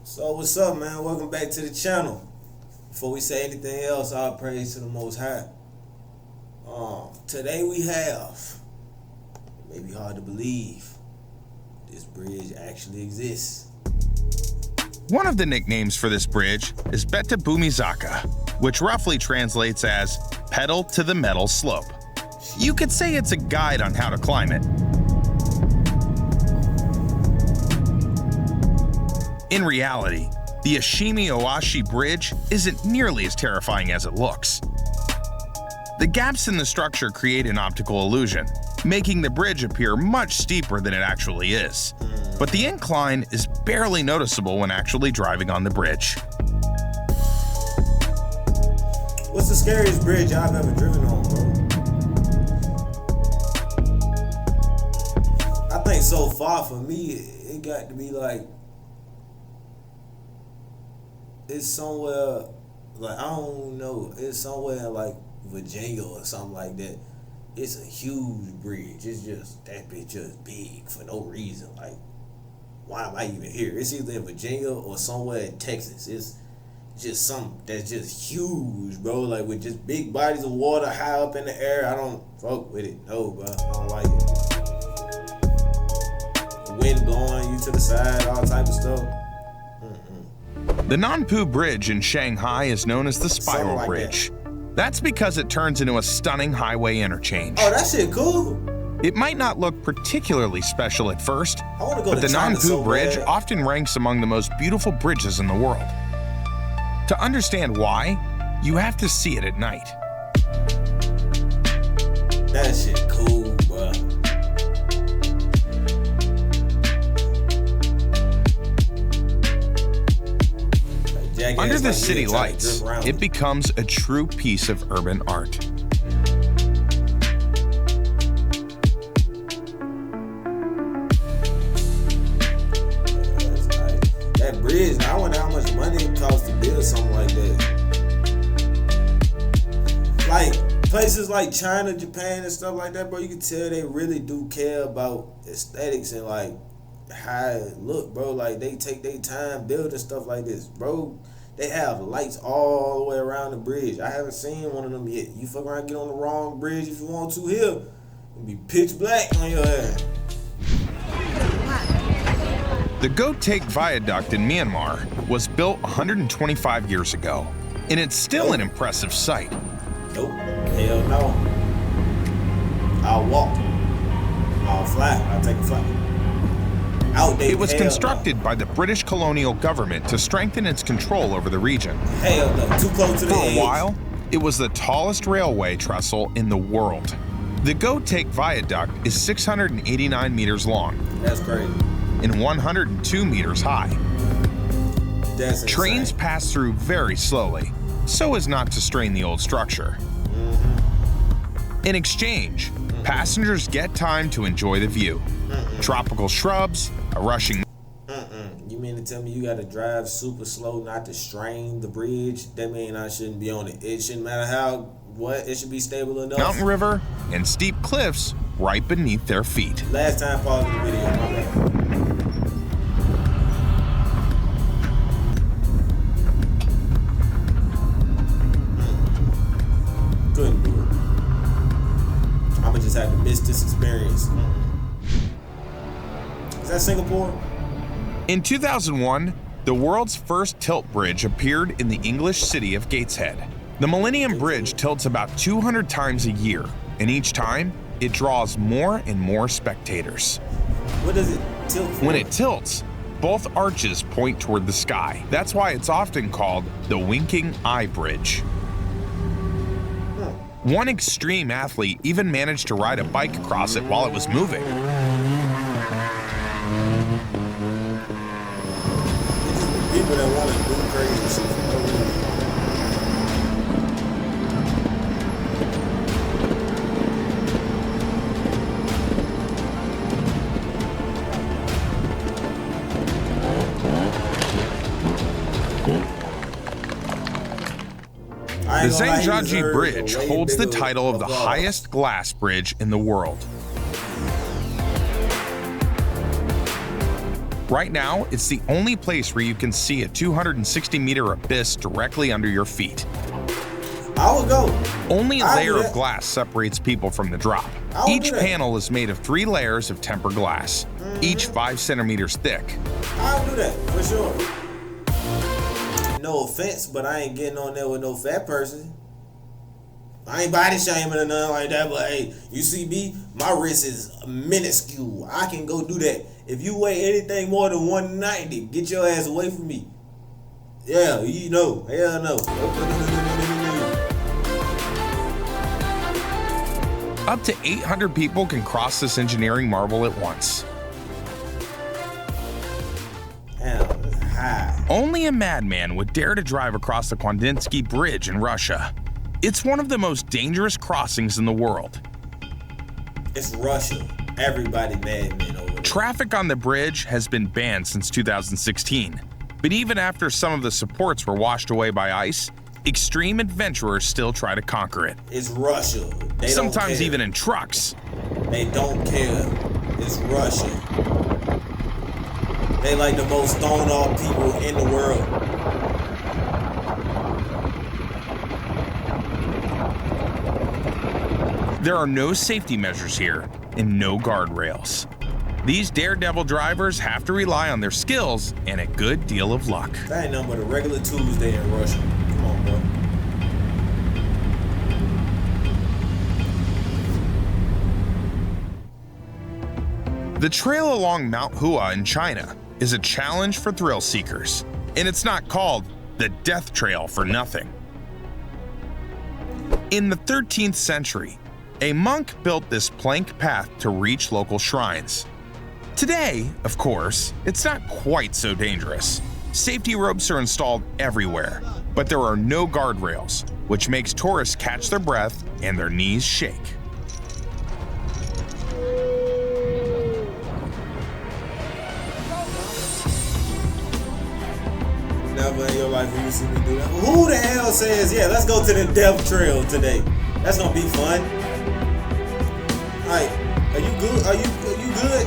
So what's up, man? Welcome back to the channel. Before we say anything else, all praise to the Most High. Today we have, it may be hard to believe, this bridge actually exists. One of the nicknames for this bridge is Beta Bumizaka, which roughly translates as pedal to the metal slope. You could say it's a guide on how to climb it. In reality, the Ashimi-Owashi Bridge isn't nearly as terrifying as it looks. The gaps in the structure create an optical illusion, making the bridge appear much steeper than it actually is. But the incline is barely noticeable when actually driving on the bridge. What's the scariest bridge I've ever driven on, bro? I think so far for me, it got to be like, it's somewhere, like, I don't know, it's somewhere in like Virginia or something like that. It's a huge bridge. It's just, that bitch just big for no reason. Like, why am I even here? It's either in Virginia or somewhere in Texas. It's just something that's just huge, bro. Like, with just big bodies of water high up in the air. I don't fuck with it. No, bro. I don't like it. Wind blowing you to the side, all type of stuff. The Nanpu Bridge in Shanghai is known as the Spiral like Bridge. That's because it turns into a stunning highway interchange. Oh, that shit cool. It might not look particularly special at first, But the Nanpu Bridge often ranks among the most beautiful bridges in the world. To understand why, you have to see it at night. That shit cool, bro. Under the city lights, it becomes a true piece of urban art. That bridge, now I wonder how much money it costs to build something like that. Like, places like China, Japan, and stuff like that, bro, you can tell they really do care about aesthetics and, like, how it look, bro. Like, they take their time building stuff like this, bro. They have lights all the way around the bridge. I haven't seen one of them yet. You fuck around, get on the wrong bridge if you want to here, it'll be pitch black on your head. The Go-Take Viaduct in Myanmar was built 125 years ago, and it's still an impressive sight. Nope. Hell no. I'll walk. I'll fly. I'll take a flight. It was constructed by the British colonial government to strengthen its control over the region. Hell no, too close to the edge. For a while, it was the tallest railway trestle in the world. The Go-Take Viaduct is 689 meters long. That's crazy. And 102 meters high. That's insane. Trains pass through very slowly, so as not to strain the old structure. In exchange, passengers get time to enjoy the view. Tropical shrubs, a rushing... You mean to tell me you gotta drive super slow not to strain the bridge? That mean I shouldn't be on it. It shouldn't matter it should be stable enough. Mountain river and steep cliffs right beneath their feet. Last time pausing the video, my bad. Couldn't do it. I'ma just have to miss this experience. Is that Singapore? In 2001, the world's first tilt bridge appeared in the English city of Gateshead. The Millennium Bridge tilts about 200 times a year, and each time, it draws more and more spectators. What does it tilt for? When it tilts, both arches point toward the sky. That's why it's often called the Winking Eye Bridge. One extreme athlete even managed to ride a bike across it while it was moving. People that want to do crazy shit for no reason. The Zhangjiajie Bridge holds the title of the highest glass bridge in the world. Right now, it's the only place where you can see a 260-meter abyss directly under your feet. I would go. Only a layer of glass separates people from the drop. Each panel is made of 3 layers of tempered glass, each 5 centimeters thick. I'll do that, for sure. No offense, but I ain't getting on there with no fat person. I ain't body shaming or nothing like that, but hey, you see me, my wrist is minuscule. I can go do that. If you weigh anything more than 190, get your ass away from me. Yeah, you know, hell no. Up to 800 people can cross this engineering marvel at once. Damn, that's high. Only a madman would dare to drive across the Kwandinsky Bridge in Russia. It's one of the most dangerous crossings in the world. It's Russia. Everybody madmen over there. Traffic on the bridge has been banned since 2016. But even after some of the supports were washed away by ice, extreme adventurers still try to conquer it. It's Russia. They Sometimes even in trucks. They don't care. It's Russia. They like the most thrown off people in the world. There are no safety measures here and no guardrails. These daredevil drivers have to rely on their skills and a good deal of luck. That ain't nothing but a regular Tuesday in Russia. Come on, boy. The trail along Mount Hua in China is a challenge for thrill seekers, and it's not called the Death Trail for nothing. In the 13th century, a monk built this plank path to reach local shrines. Today, of course, it's not quite so dangerous. Safety ropes are installed everywhere, but there are no guardrails, which makes tourists catch their breath and their knees shake. Never in your life will you see me do that. Who the hell says, yeah, let's go to the Death Trail today? That's gonna be fun. Like, are you good? Are you good?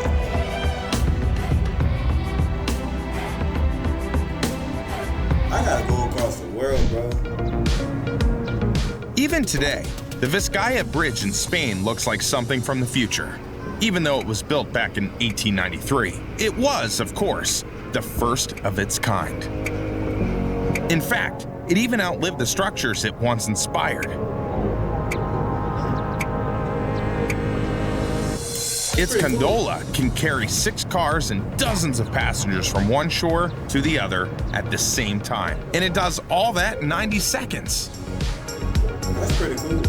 I gotta go across the world, bro. Even today, the Vizcaya Bridge in Spain looks like something from the future. Even though it was built back in 1893, it was, of course, the first of its kind. In fact, it even outlived the structures it once inspired. Its gondola can carry 6 cars and dozens of passengers from one shore to the other at the same time. And it does all that in 90 seconds. That's pretty cool.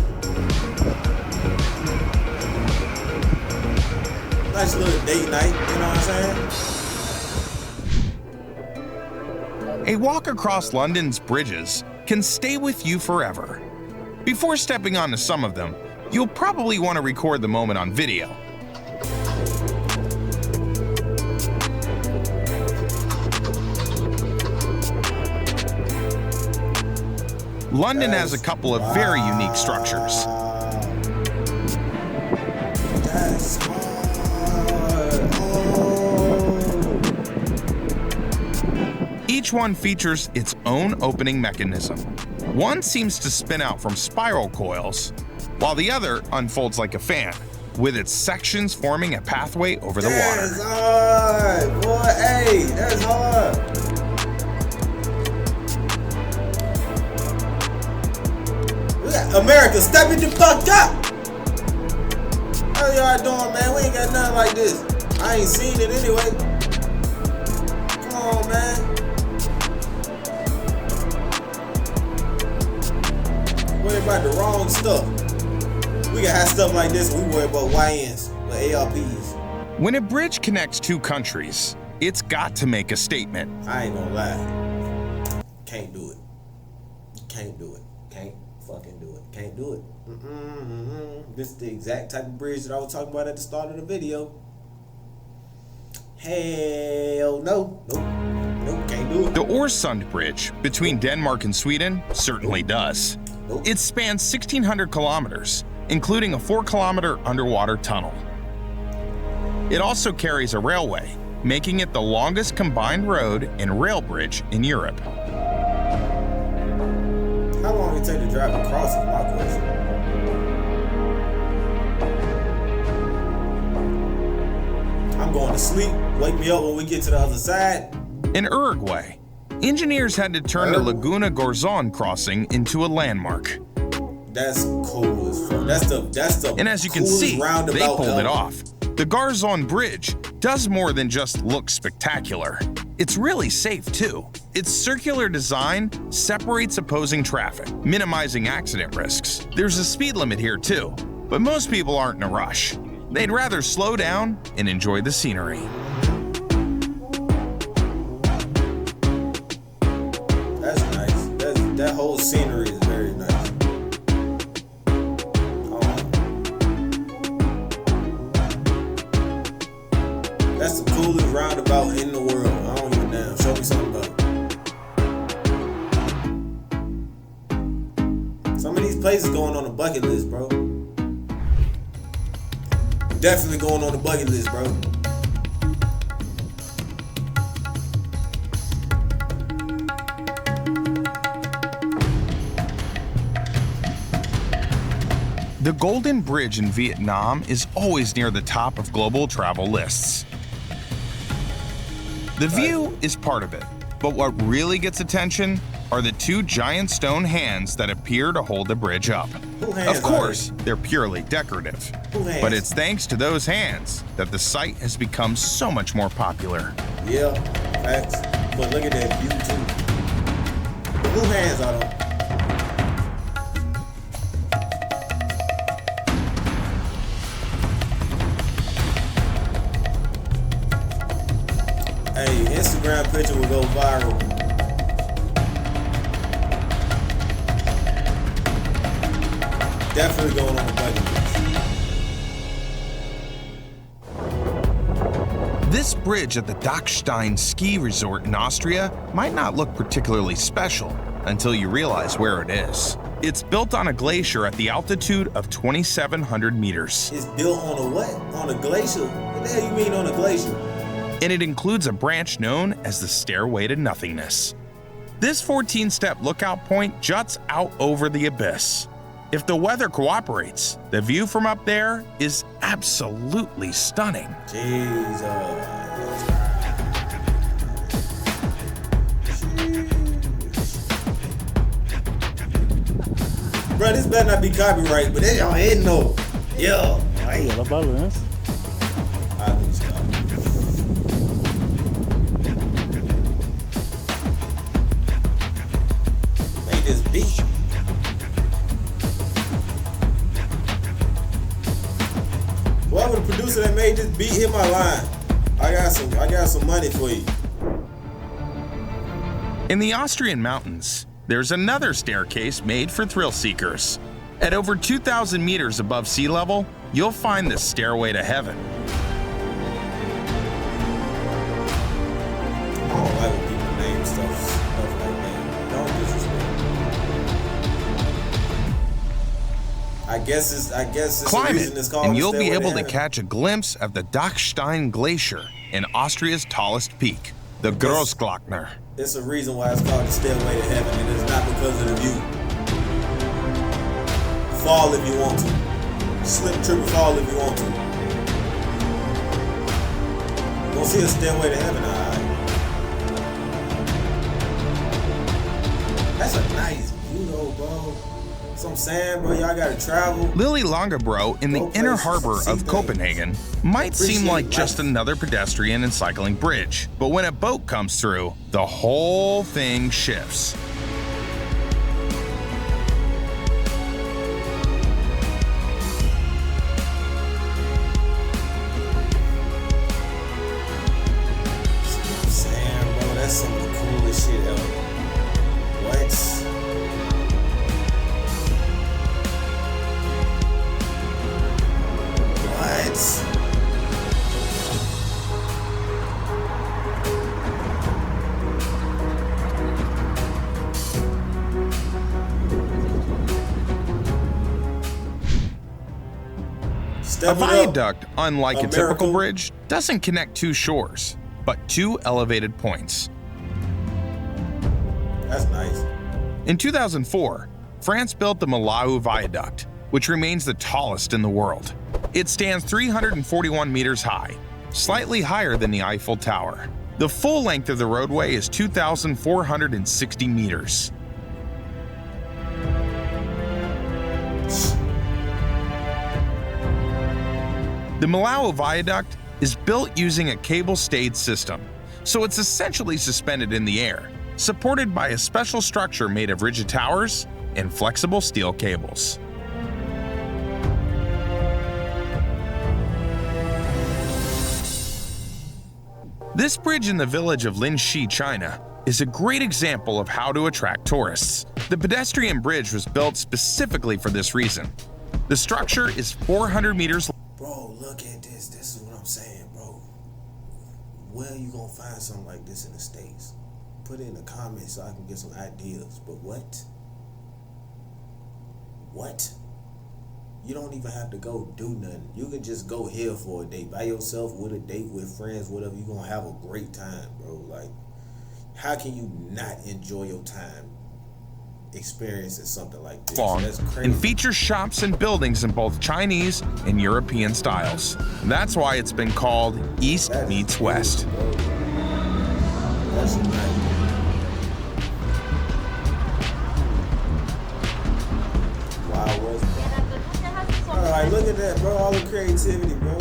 Nice little date night, you know what I'm saying? A walk across London's bridges can stay with you forever. Before stepping onto some of them, you'll probably want to record the moment on video. London has a couple of very unique structures. That's hard. Each one features its own opening mechanism. One seems to spin out from spiral coils, while the other unfolds like a fan, with its sections forming a pathway over the water. That's hard, boy. Hey, that's hard. America, step it the fuck up! How y'all doing, man? We ain't got nothing like this. I ain't seen it anyway. Come on, man. Worry about the wrong stuff. We can have stuff like this when we worry about YNs with ARPs. When a bridge connects 2 countries, it's got to make a statement. I ain't gonna lie. Can't do it. Can't do it. Can't fucking do it. Can't do it. This is the exact type of bridge that I was talking about at the start of the video. Hell no. Nope, can't do it. The Øresund Bridge between Denmark and Sweden certainly does. Nope. It spans 1,600 kilometers, including a 4-kilometer underwater tunnel. It also carries a railway, making it the longest combined road and rail bridge in Europe. How long it take to drive across is my question. I'm going to sleep. Wake me up when we get to the other side. In Uruguay, engineers had to turn the Laguna Gorzon crossing into a landmark. That's cool as fuck. That's the And as you can see, they pulled it off. The Garzon Bridge does more than just look spectacular. It's really safe too. Its circular design separates opposing traffic, minimizing accident risks. There's a speed limit here too, but most people aren't in a rush. They'd rather slow down and enjoy the scenery. That's nice. That whole scenery is very nice. That's the coolest roundabout in the world. I don't even know. Show me something about it. Some of these places going on the bucket list, bro. Definitely going on the bucket list, bro. The Golden Bridge in Vietnam is always near the top of global travel lists. The view is part of it, but what really gets attention are the two giant stone hands that appear to hold the bridge up. Of course, they're purely decorative, but it's thanks to those hands that the site has become so much more popular. Yeah, facts. But look at that view too. But who hands are those? Hey, Instagram picture will go viral. Definitely going on the bucket list. This bridge at the Dachstein ski resort in Austria might not look particularly special until you realize where it is. It's built on a glacier at the altitude of 2,700 meters. It's built on a what? On a glacier? What the hell you mean on a glacier? And it includes a branch known as the Stairway to Nothingness. This 14-step lookout point juts out over the abyss. If the weather cooperates, the view from up there is absolutely stunning. Jesus. Bro, this better not be copyright, but they y'all ain't no. Yo. Ay. Pela balança. I can stop. Make this beat. Whoever the producer that made this beat, hit my line. I got some money for you. In the Austrian mountains, there's another staircase made for thrill seekers. At over 2,000 meters above sea level, you'll find the Stairway to Heaven. I don't like when people name stuff like that. Don't disrespect. I guess it's Climb the reason it, it's called and the you'll be Stairway able to Heaven. catch a glimpse of the Dachstein Glacier and Austria's tallest peak, the Großglockner. It's a reason why it's called the Stairway to Heaven, and it's not because of the view. Fall if you want to. Slip, trip, and fall if you want to. You gonna see a Stairway to Heaven, alright. That's a nice view though, bro. That's what I'm saying, bro. Y'all gotta travel. Lille Langebro in the Go inner places, harbor see of things. Copenhagen might seem Appreciate like just life. another pedestrian and cycling bridge, but when a boat comes through, the whole thing shifts. See what I'm saying, bro? That's some of the coolest shit ever. What? What? A Step it up. viaduct, unlike a typical America. bridge, doesn't connect two shores. but 2 elevated points. That's nice. In 2004, France built the Malau Viaduct, which remains the tallest in the world. It stands 341 meters high, slightly higher than the Eiffel Tower. The full length of the roadway is 2,460 meters. The Malau Viaduct is built using a cable-stayed system, so it's essentially suspended in the air, supported by a special structure made of rigid towers and flexible steel cables. This bridge in the village of Linxi, China, is a great example of how to attract tourists. The pedestrian bridge was built specifically for this reason. The structure is 400 meters long. Bro, look at this. This is what I'm saying, bro. Where you gonna find something like this in the States? Put it in the comments so I can get some ideas. But what? What? You don't even have to go do nothing. You can just go here for a date. By yourself, with a date, with friends, whatever. You're gonna have a great time, bro. Like, how can you not enjoy your time experiencing something like this? That's crazy. And features shops and buildings in both Chinese and European styles. That's why it's been called East meets West. Bro. That's nice. Wow, was it? Alright, look at that, bro. All the creativity, bro.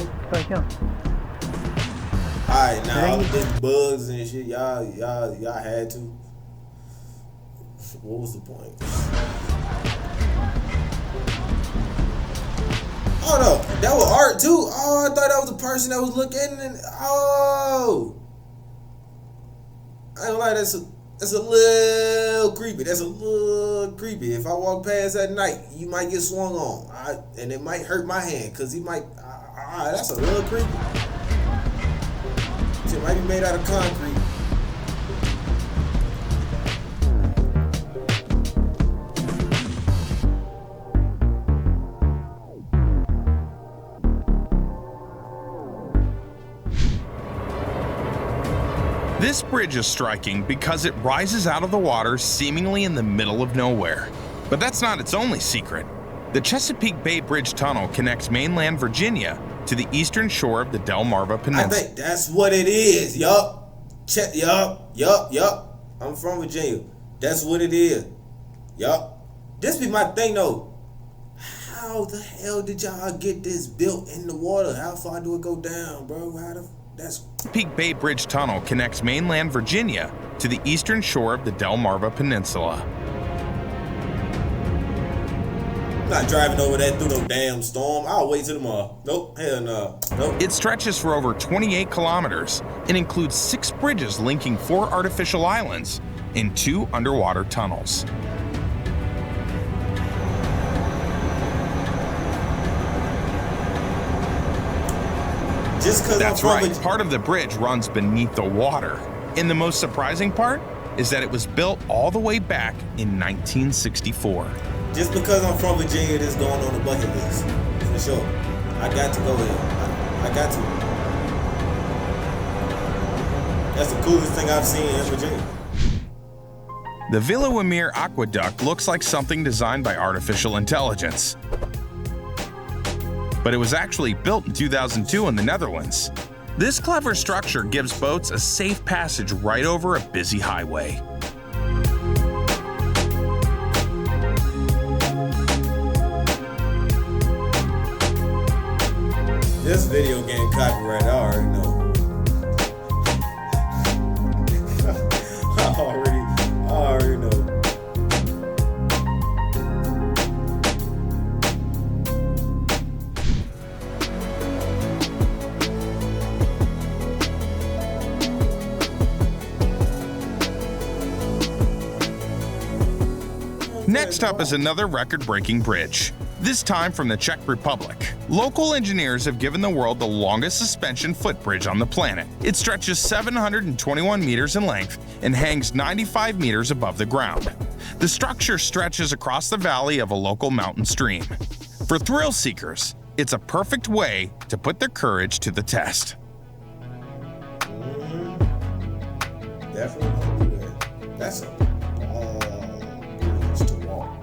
Alright, now all the bugs and shit, y'all had to. What was the point? Oh no, that was art too. Oh, I thought that was the person that was looking and oh, I ain't lie, that's a little creepy. That's a little creepy. If I walk past at night, you might get swung on, and it might hurt my hand because he might. That's a little creepy. It might be made out of concrete. This bridge is striking because it rises out of the water seemingly in the middle of nowhere. But that's not its only secret. The Chesapeake Bay Bridge Tunnel connects mainland Virginia to the eastern shore of the Delmarva Peninsula. I think that's what it is. Yup. Yup. I'm from Virginia. That's what it is. Yup. This be my thing though. How the hell did y'all get this built in the water? How far do it go down, bro? Chesapeake Bay Bridge Tunnel connects mainland Virginia to the eastern shore of the Delmarva Peninsula. I'm not driving over that through no damn storm. I'll wait till tomorrow. Nope, hell no. Nope. It stretches for over 28 kilometers and includes 6 bridges linking 4 artificial islands and 2 underwater tunnels. That's right, part of the bridge runs beneath the water. And the most surprising part is that it was built all the way back in 1964. Just because I'm from Virginia, this going on the bucket list. For sure. I got to go here. I got to. That's the coolest thing I've seen in Virginia. The Villa Wimere Aqueduct looks like something designed by artificial intelligence. But it was actually built in 2002 in the Netherlands. This clever structure gives boats a safe passage right over a busy highway. This video getting copyrighted, I already know. I already know. Next up is another record-breaking bridge, this time from the Czech Republic. Local engineers have given the world the longest suspension footbridge on the planet. It stretches 721 meters in length and hangs 95 meters above the ground. The structure stretches across the valley of a local mountain stream. For thrill seekers, it's a perfect way to put their courage to the test. That's a long bridge to walk.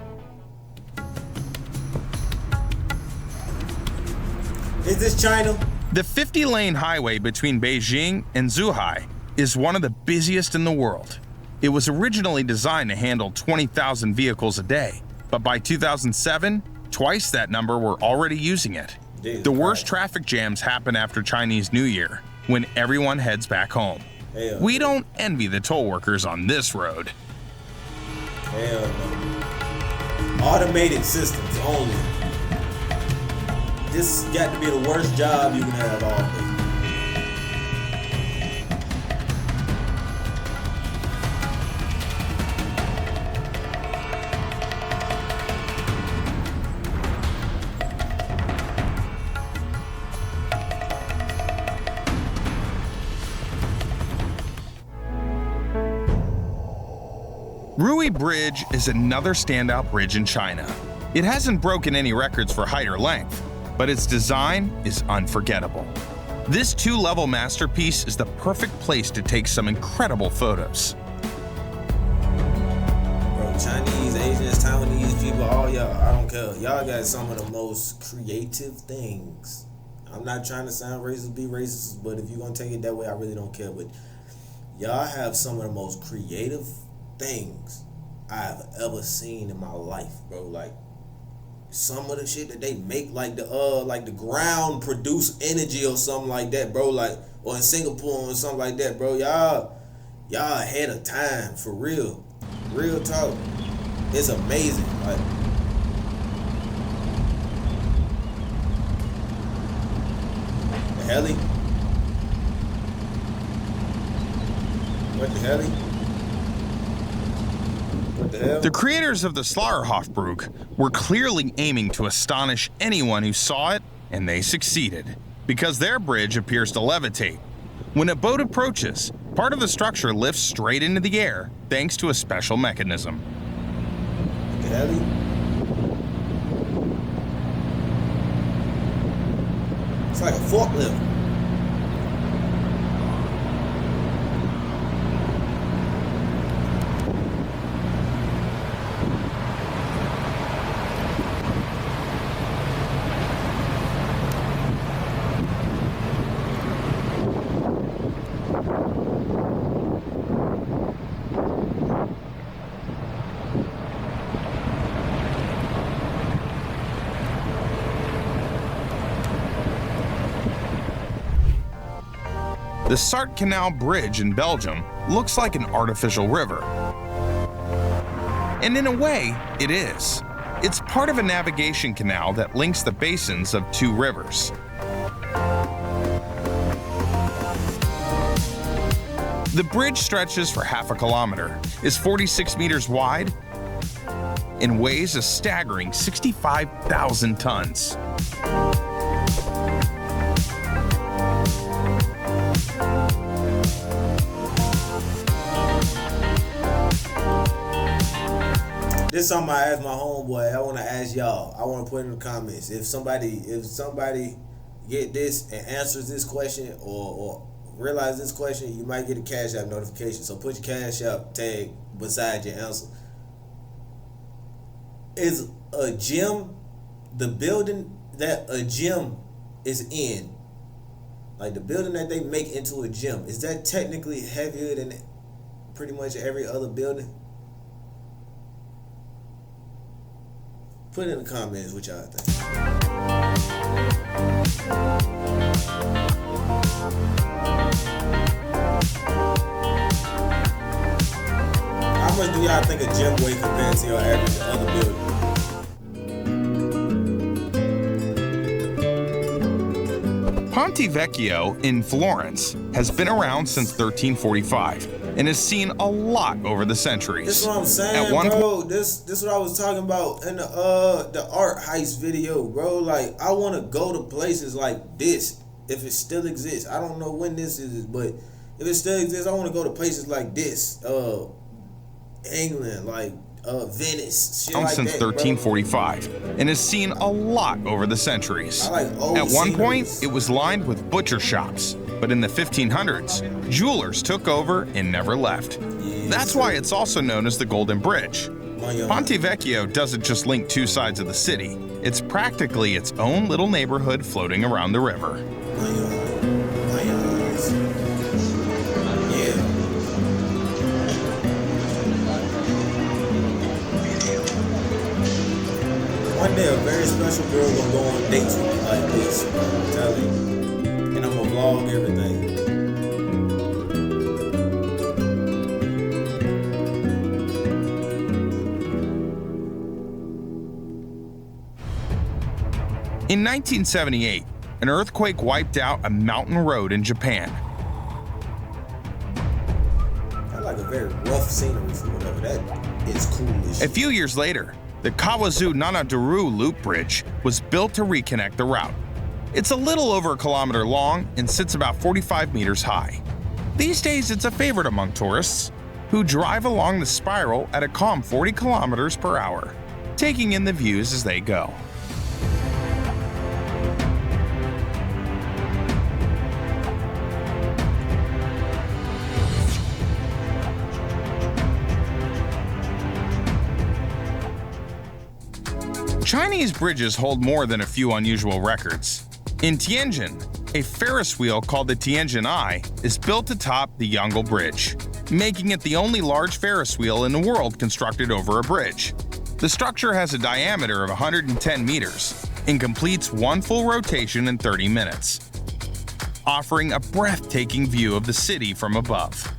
Is this China? The 50-lane highway between Beijing and Zhuhai is one of the busiest in the world. It was originally designed to handle 20,000 vehicles a day, but by 2007, twice that number were already using it. The worst traffic jams happen after Chinese New Year, when everyone heads back home. We don't envy the toll workers on this road. Hell no. Automated systems only. This got to be the worst job you can have all day. Rui Bridge is another standout bridge in China. It hasn't broken any records for height or length, but its design is unforgettable. This 2-level masterpiece is the perfect place to take some incredible photos. Bro, Chinese, Asians, Taiwanese people, all y'all, I don't care. Y'all got some of the most creative things. I'm not trying to sound racist, be racist, but if you're gonna take it that way, I really don't care. But y'all have some of the most creative things I've ever seen in my life, bro. Like, some of the shit that they make, like the ground produce energy or something like that, bro. Like, or in Singapore or something like that, bro. Y'all ahead of time, for real. Real talk. It's amazing. Like, the heli? What the heli? The creators of the Schlarhofbrug were clearly aiming to astonish anyone who saw it, and they succeeded, because their bridge appears to levitate. When a boat approaches, part of the structure lifts straight into the air thanks to a special mechanism. Heli? It's like a forklift. The Sarthe Canal Bridge in Belgium looks like an artificial river. And in a way, it is. It's part of a navigation canal that links the basins of 2 rivers. The bridge stretches for half a kilometer, is 46 meters wide, and weighs a staggering 65,000 tons. This is something I asked my homeboy. I want to ask y'all. I want to put in the comments. If somebody get this and answers this question or realize this question, you might get a Cash App notification. So put your Cash App tag beside your answer. Is a gym the building that a gym is in? Like the building that they make into a gym, is that technically heavier than pretty much every other building? Put in the comments what y'all think. How much do y'all think a gym weighs compared to your average other building? Ponte Vecchio in Florence has been around since 1345 and has seen a lot over the centuries. This is what I'm saying, bro. This is what I was talking about in the art heist video, bro. Like, I want to go to places like this if it still exists. I don't know when this is, but if it still exists, I want to go to places like this. England, like Venice, shit Around like since that, bro. 1345 and has seen a lot over the centuries. I like old At one point, sceneries. it was lined with butcher shops, but in the 1500s, jewelers took over and never left. Yeah, That's why it's also known as the Golden Bridge. Money Ponte Vecchio doesn't just link two sides of the city, it's practically its own little neighborhood floating around the river. Yeah. One day a very special girl gonna go on dates with me like this. I'm telling you. And I'm gonna vlog everything. In 1978, an earthquake wiped out a mountain road in Japan. I like a very rough scenery for whatever that is cool as A shit. few years later, the Kawazu Nanaduru Loop Bridge was built to reconnect the route. It's a little over a kilometer long and sits about 45 meters high. These days, it's a favorite among tourists who drive along the spiral at a calm 40 kilometers per hour, taking in the views as they go. Chinese bridges hold more than a few unusual records. In Tianjin, a Ferris wheel called the Tianjin Eye is built atop the Yongle Bridge, making it the only large Ferris wheel in the world constructed over a bridge. The structure has a diameter of 110 meters and completes one full rotation in 30 minutes, offering a breathtaking view of the city from above.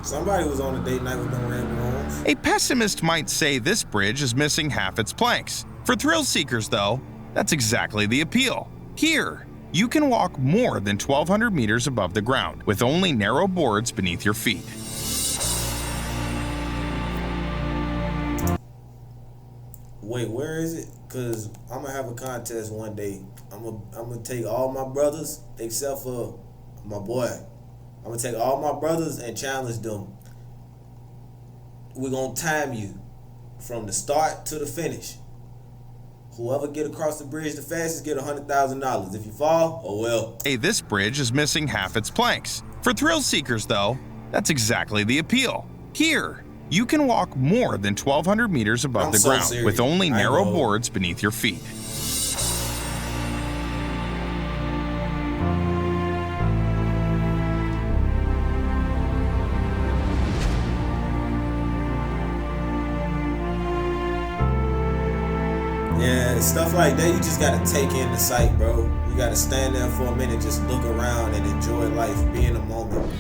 Somebody was on a date night with them random homes. A pessimist might say this bridge is missing half its planks. For thrill seekers, though, that's exactly the appeal. Here, you can walk more than 1,200 meters above the ground with only narrow boards beneath your feet. Wait, where is it? Cause I'm gonna have a contest one day. I'm gonna take all my brothers except for my boy. I'm gonna take all my brothers and challenge them. We're gonna time you from the start to the finish. Whoever get across the bridge the fastest get $100,000. If you fall, oh well. Hey, this bridge is missing half its planks. For thrill seekers, though, that's exactly the appeal. Here, you can walk more than 1,200 meters above the ground serious. with only I narrow know. boards beneath your feet. Yeah, stuff like that, you just gotta take in the sight, bro. You gotta stand there for a minute, just look around and enjoy life, be in the moment.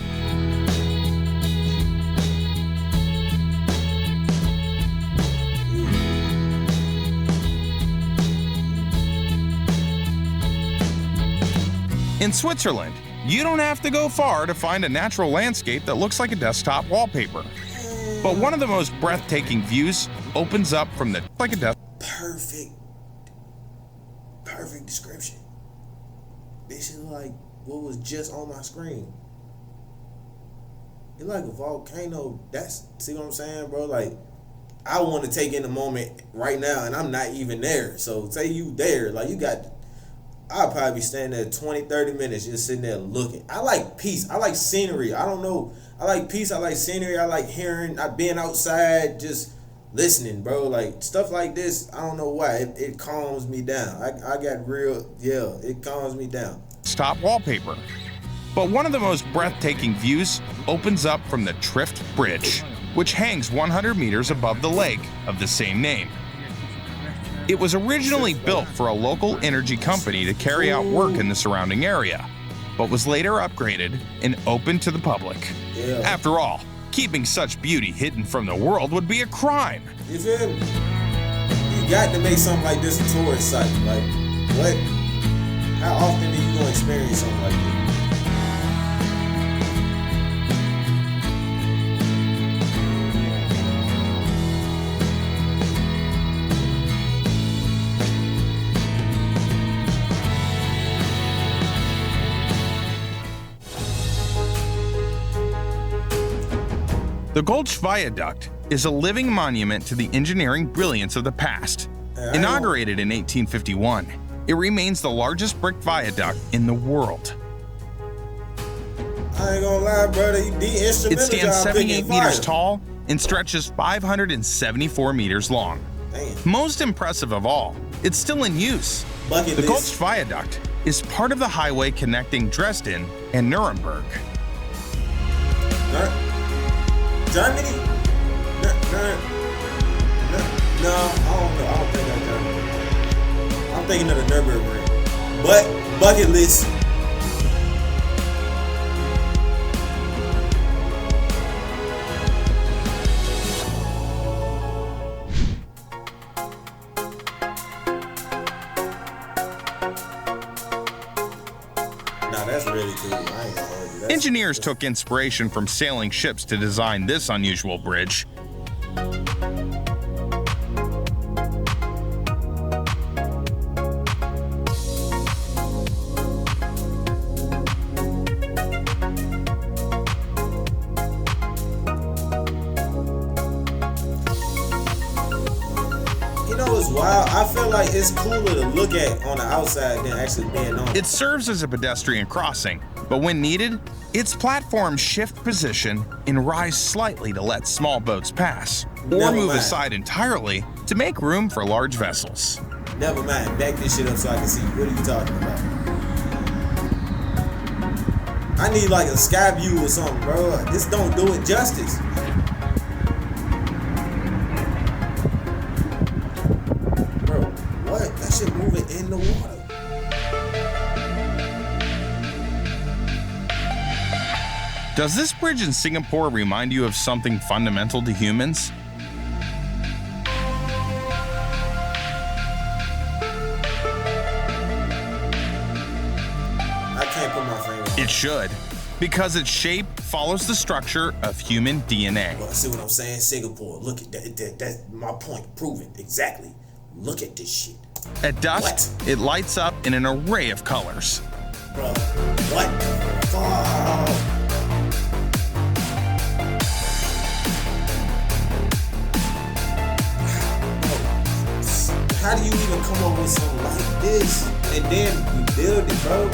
In Switzerland, you don't have to go far to find a natural landscape that looks like a desktop wallpaper. But one of the most breathtaking views opens up from the Perfect description. This is like what was just on my screen. It's like a volcano. See what I'm saying, bro? Like, I want to take in the moment right now, and I'm not even there. So say you there, like I'll probably be standing there 20, 30 minutes just sitting there looking. I like peace. I like scenery. I don't know. I like peace. I like scenery. I like hearing. I've been outside just listening, bro. Like, stuff like this, I don't know why. It calms me down. I got real, it calms me down. desktop wallpaper. But one of the most breathtaking views opens up from the Trift Bridge, which hangs 100 meters above the lake of the same name. It was originally built for a local energy company to carry out work in the surrounding area, but was later upgraded and opened to the public. Yeah. After all, keeping such beauty hidden from the world would be a crime. You feel me? You got to make something like this a tourist site. Like, what? How often do you gonna experience something like this? The Gulch Viaduct is a living monument to the engineering brilliance of the past. Inaugurated in 1851, it remains the largest brick viaduct in the world. I ain't gonna lie, brother. It stands 78 meters tall and stretches 574 meters long. Damn. Most impressive of all, it's still in use. The Gulch Viaduct is part of the highway connecting Dresden and Nuremberg. Germany? No, I don't know. I don't think that's Germany. I'm thinking of the Nuremberg. But bucket list. That's really cool. I ain't gonna hold you. Engineers took inspiration from sailing ships to design this unusual bridge. You know, it's wild. I feel like it's cooler to look at on the outside than actually being on. It serves as a pedestrian crossing, but when needed, its platforms shift position and rise slightly to let small boats pass, or move aside entirely to make room for large vessels. Never mind. Back this shit up so I can see. What are you talking about? I need like a sky view or something, bro. This don't do it justice. That shit moving in the water. Does this bridge in Singapore remind you of something fundamental to humans? I can't put my finger on it. It should, because its shape follows the structure of human DNA. Well, see what I'm saying? Singapore. Look at that. That's my point. Proven. Exactly. Look at this shit. At dusk, it lights up in an array of colors. Bro, what? Oh. How do you even come up with something like this? And then you build it, bro.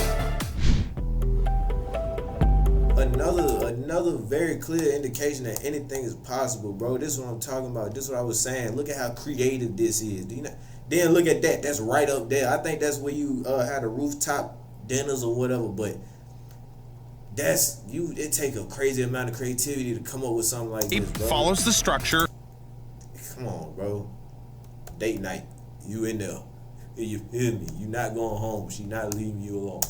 Another very clear indication that anything is possible, bro. This is what I'm talking about. This is what I was saying. Look at how creative this is. Do you know? Then look at that. That's right up there. I think that's where you had a rooftop dinners or whatever. But that's you. It take a crazy amount of creativity to come up with something like this, bro. It follows the structure. Come on, bro. Date night. You in there. You feel me? You not going home. She not leaving you alone.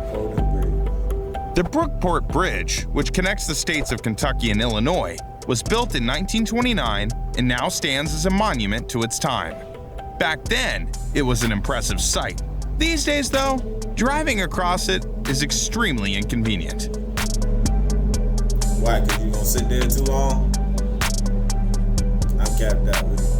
Holding bridge. The Brookport Bridge, which connects the states of Kentucky and Illinois, was built in 1929 and now stands as a monument to its time. Back then, it was an impressive sight. These days, though, driving across it is extremely inconvenient. Why? Because you gonna sit there too long? I'm capped out with it.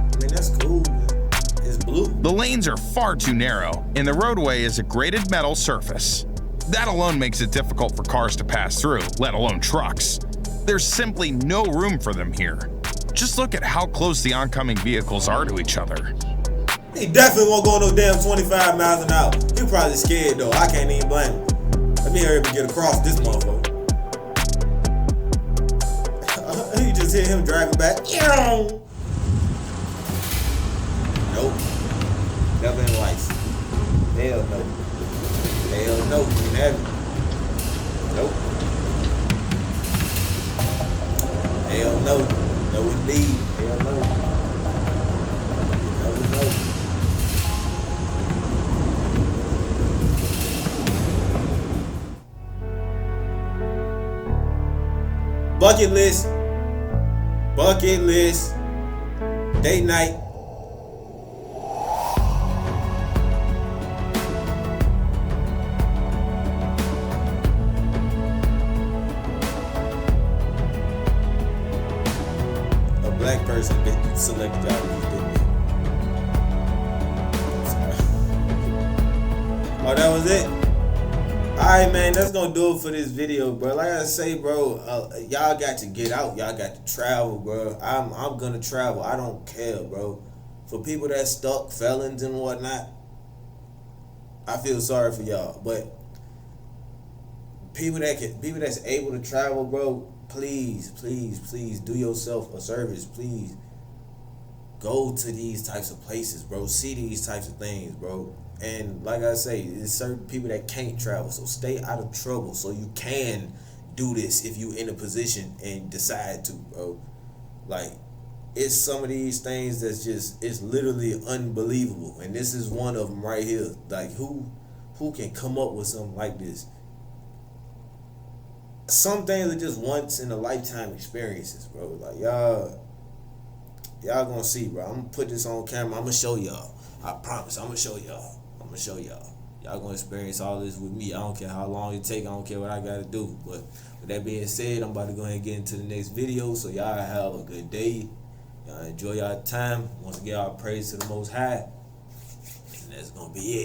I mean, that's cool, man. It's blue. The lanes are far too narrow, and the roadway is a graded metal surface. That alone makes it difficult for cars to pass through, let alone trucks. There's simply no room for them here. Just look at how close the oncoming vehicles are to each other. He definitely won't go no damn 25 miles an hour. He probably scared though. I can't even blame him. Let me hurry up and get across this motherfucker. You just hear him driving back. Nope. Never in life. Hell no. Hell no. You can have it. Nope. Hell no. No indeed. Hell no. You never know. Bucket list. Bucket list. Date night. A black person that selected out of these, didn't they? I'm sorry. Oh, that was it? Alright, man, that's gonna do it for this video, bro. Like I say, bro, y'all got to get out. Y'all got to travel, bro. I'm gonna travel. I don't care, bro. For people that stuck, felons and whatnot, I feel sorry for y'all. But people that's able to travel, bro, please do yourself a service. Please go to these types of places, bro. See these types of things, bro. And like I say, there's certain people that can't travel, so stay out of trouble so you can do this if you in a position and decide to, bro. Like, it's some of these things that's just, it's literally unbelievable, and this is one of them right here. Like, who can come up with something like this? Some things are just once in a lifetime experiences, bro. Like, y'all gonna see, bro. I'm gonna put this on camera. I'm gonna show y'all. I promise. I'm gonna show y'all. Y'all gonna experience all this with me. I don't care how long it take. I don't care what I gotta do. But with that being said, I'm about to go ahead and get into the next video. So y'all have a good day. Y'all enjoy y'all time. Once again, all praise to the Most High. And that's gonna be it.